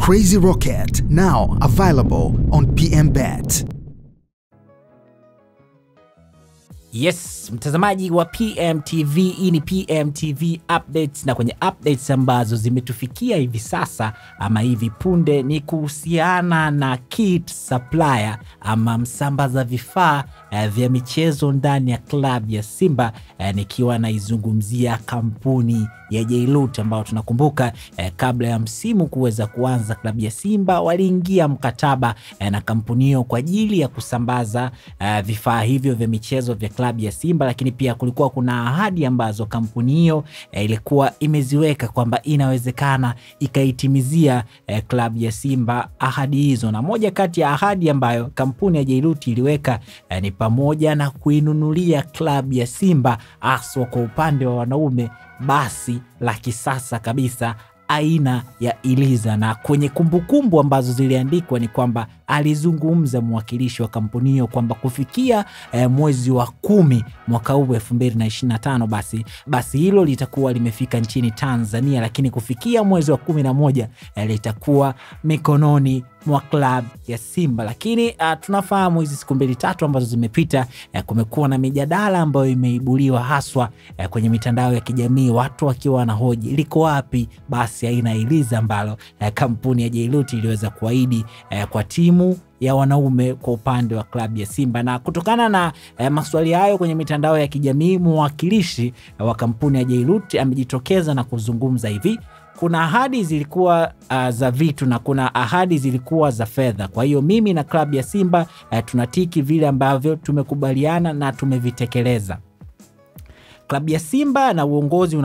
Crazy Rocket, now available on PMBet. Yes, mtazamaji wa PMTV, hii ni PMTV updates, na kwenye updates ambazo zimetufikia hivi sasa ama hivi punde ni kuhusiana na kit supplier ama msambaza vifaa vya michezo ndani ya klabu ya Simba, nikiwa naizungumzia kampuni ya Jailut, ambao tunakumbuka kabla ya msimu kuweza kuanza klabu ya Simba waliingia mkataba na kampuni hiyo kwa ajili ya kusambaza vifaa hivyo vya michezo vya klabu ya Simba, lakini pia kulikuwa kuna ahadi ambazo kampuni hiyo ilikuwa imeziweka kwamba inawezekana ikaitimizia klabu ya Simba ahadi hizo. Na moja kati ya ahadi ambayo kampuni ya Jailut iliweka ni pamoja na kuinunulia klabu ya Simba haswa kwa upande wa wanaume basi la kisasa kabisa aina ya Iliza. Na kwenye kumbukumbu ambazo ziliandikwa ni kwamba alizungumza mwakilishi wa kampuni hiyo kwamba kufikia mwezi wa 10 mwaka huu 2025 basi hilo litakuwa limefika nchini Tanzania, lakini kufikia mwezi wa 11 litakuwa mikononi mwa klabu ya Simba. Lakini tunafahamu hizi siku 2-3 ambazo zimepita kumekuwa na mijadala ambayo imeibuliwa haswa kwenye mitandao ya kijamii, watu wakiwa wanahoji liko wapi basi aina Iliza ambalo kampuni ya Jailut iliweza kuahidi kwa timu ya wanaume kwa upande wa klabu ya Simba. Na kutokana na maswali hayo kwenye mitandao ya kijamii, mwakilishi wa kampuni ya Jailut amejitokeza na kuzungumza hivi: kuna ahadi zilikuwa za vitu na kuna ahadi zilikuwa za fedha. Kwa hiyo mimi na klabu ya Simba tunatiki vile ambavyo tumekubaliana na tumevitekeleza. Klabu ya Simba na uongozi